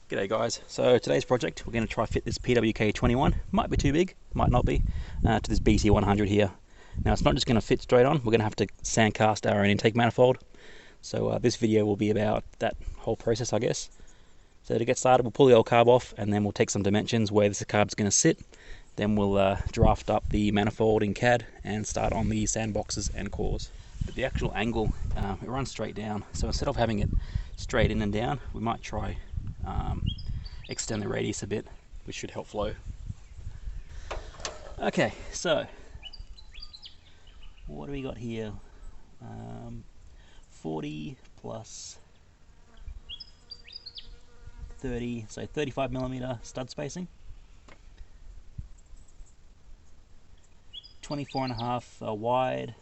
G'day guys, so today's project we're going to try fit this PWK21, might be too big, might not be, to this BT100 here. Now it's not just going to fit straight on, we're going to have to sand cast our own intake manifold. So this video will be about that whole process, I guess. So to get started, we'll pull the old carb off and then we'll take some dimensions where this carb's going to sit. Then we'll draft up the manifold in CAD and start on the sandboxes and cores. But the actual angle, it runs straight down, so instead of having it straight in and down, we might try extend the radius a bit, which should help flow. Okay, so what do we got here? 40 plus 30, so 35mm stud spacing, 24.5 wide,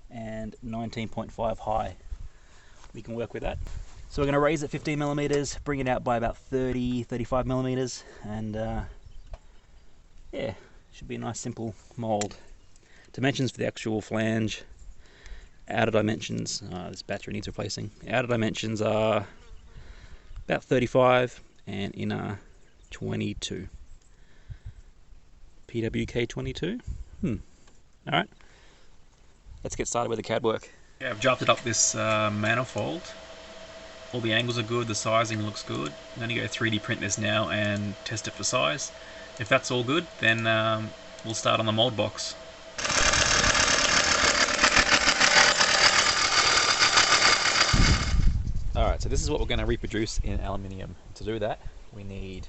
and 19.5 high. We can work with that. So we're going to raise it 15mm, bring it out by about 35mm, and yeah, should be a nice simple mold. Dimensions for the actual flange, outer dimensions, this battery needs replacing. Outer dimensions are about 35 and inner 22. PWK22? Alright. Let's get started with the CAD work. Yeah, I've drafted up this manifold. All the angles are good, the sizing looks good. I'm going to go 3D print this now and test it for size. If that's all good, then we'll start on the mold box. Alright, so this is what we're going to reproduce in aluminium. To do that, we need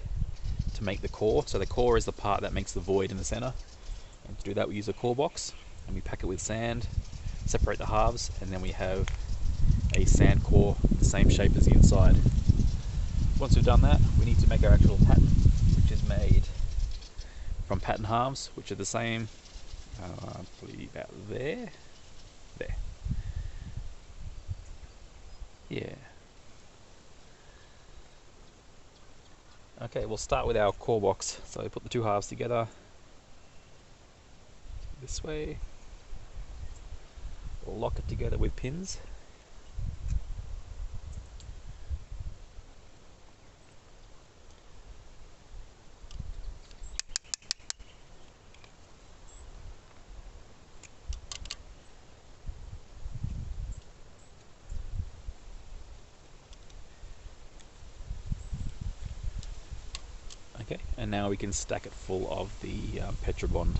to make the core. So the core is the part that makes the void in the center. And to do that, we use a core box and we pack it with sand, separate the halves, and then we have a sand core the same shape as the inside. Once we've done that, we need to make our actual pattern, which is made from pattern halves, which are the same, probably about there. Yeah. Okay, we'll start with our core box. So we put the two halves together this way. We'll lock it together with pins. Okay, and now we can stack it full of the Petrobond.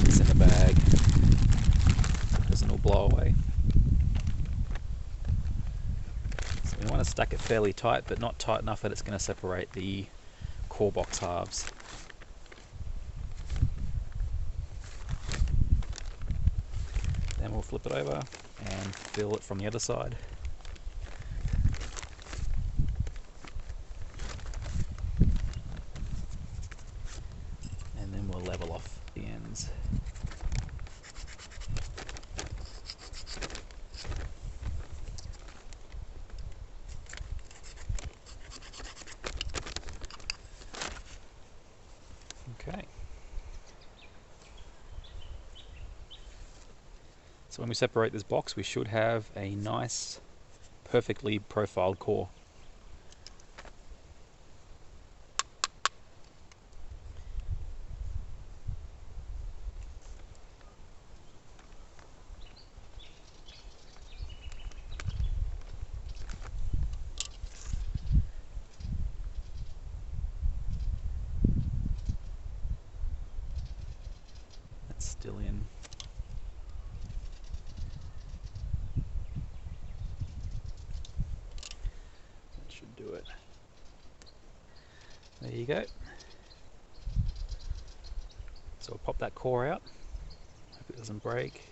It's in the bag, doesn't all blow away. We want to stack it fairly tight, but not tight enough that it's going to separate the core box halves. Then we'll flip it over and fill it from the other side. And then we'll level off the ends. Okay. So when we separate this box, we should have a nice, perfectly profiled core. That's still in. Do it. There you go. So we'll pop that core out. Hope it doesn't break.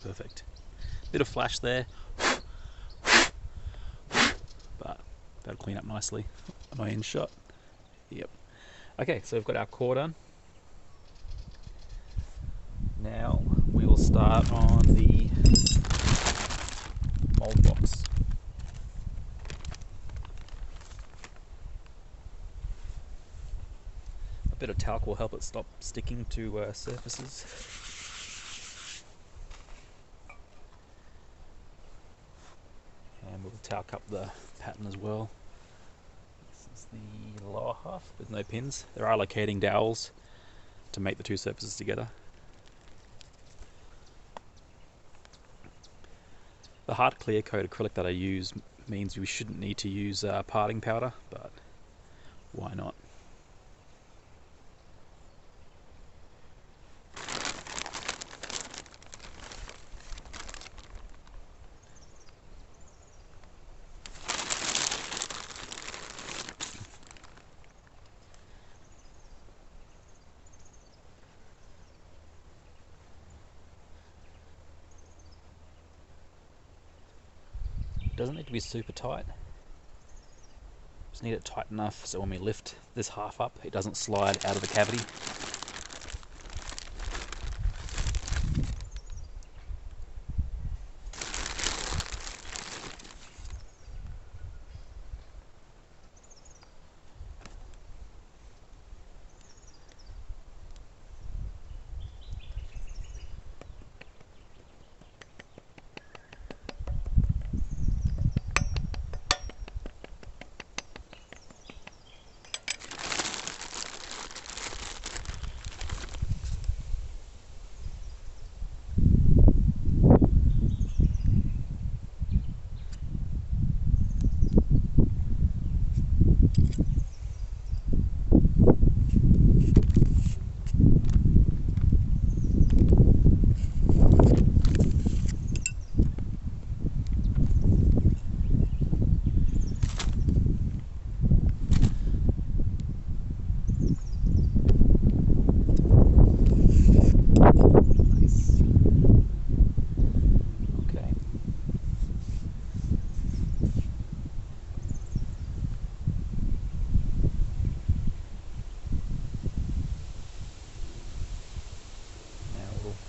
Perfect. Bit of flash there, but that'll clean up nicely on my end shot. Yep. Okay, so we've got our core done. Now we will start on the mold box. A bit of talc will help it stop sticking to surfaces. And we'll talc up the pattern as well. This is the lower half with no pins. There are locating dowels to make the two surfaces together. The hard clear coat acrylic that I use means we shouldn't need to use parting powder, but why not? It doesn't need to be super tight. Just need it tight enough so when we lift this half up, it doesn't slide out of the cavity.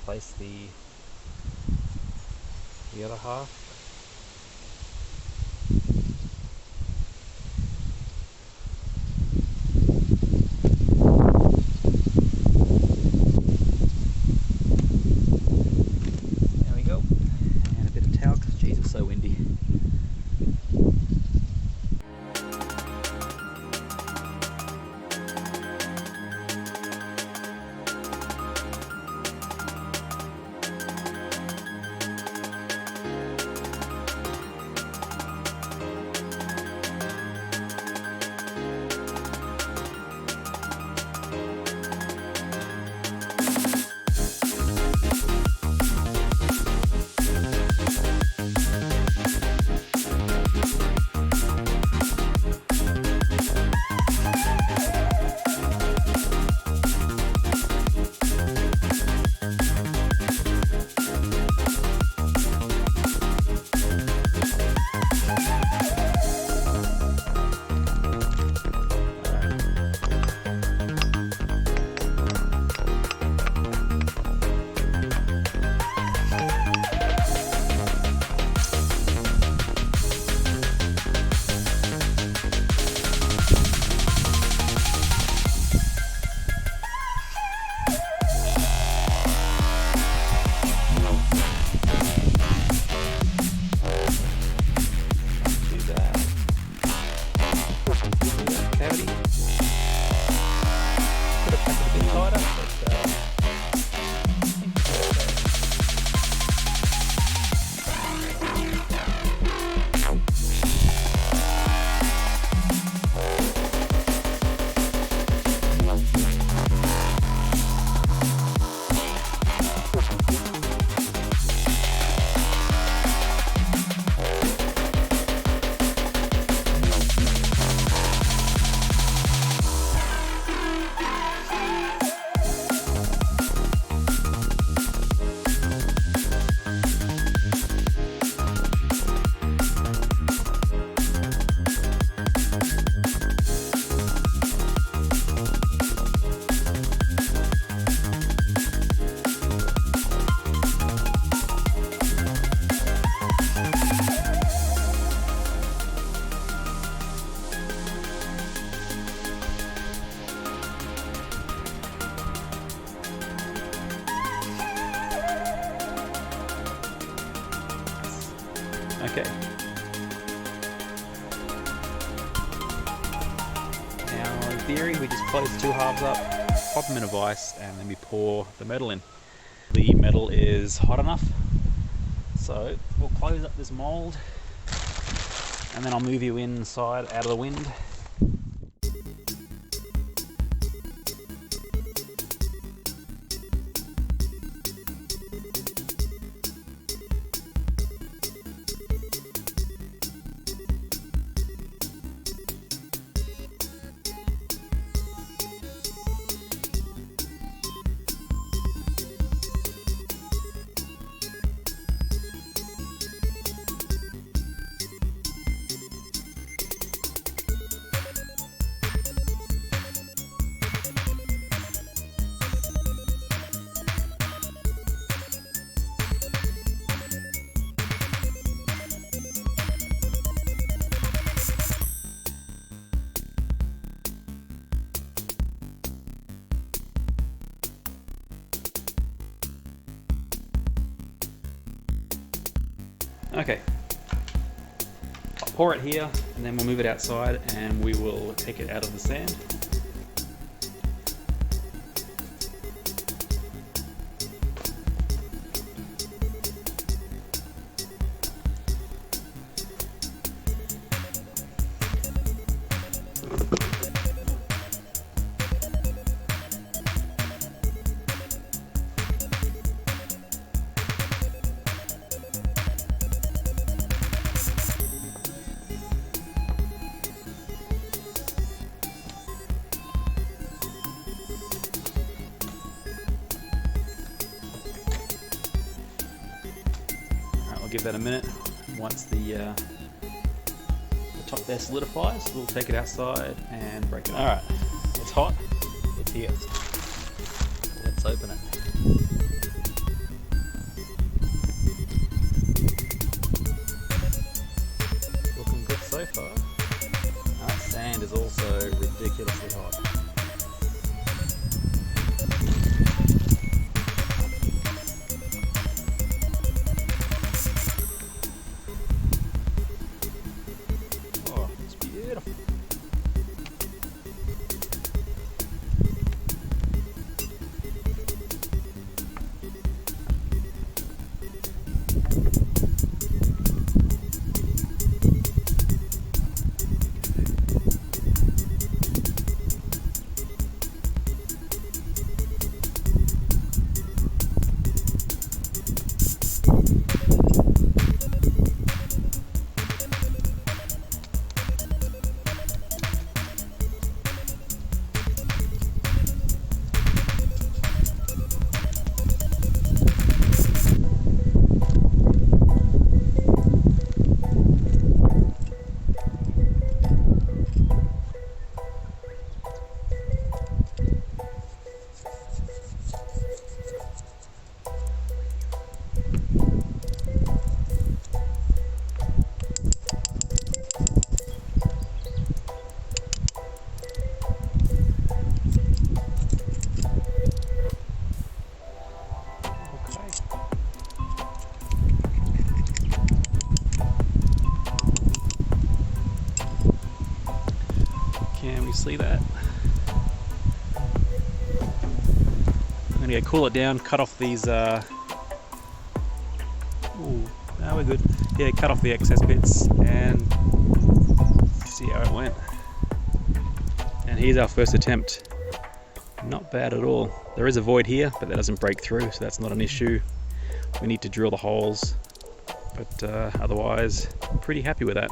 Place the other half. There we go. And a bit of talc. Jeez, it's so windy. Okay. Now in theory we just close the two halves up, pop them in a vise, and then we pour the metal in. The metal is hot enough, so we'll close up this mold and then I'll move you inside out of the wind. Okay, I'll pour it here and then we'll move it outside and we will take it out of the sand. Give that a minute. Once the top there solidifies, we'll take it outside and break it up. Alright, it's hot, it's here. Let's open it. Looking good so far. That sand is also ridiculously hot. Can we see that? I'm gonna go cool it down, cut off these ooh, no, we're good. Yeah, cut off the excess bits and see how it went. And here's our first attempt. Not bad at all. There is a void here, but that doesn't break through, so that's not an issue. We need to drill the holes, but otherwise, I'm pretty happy with that.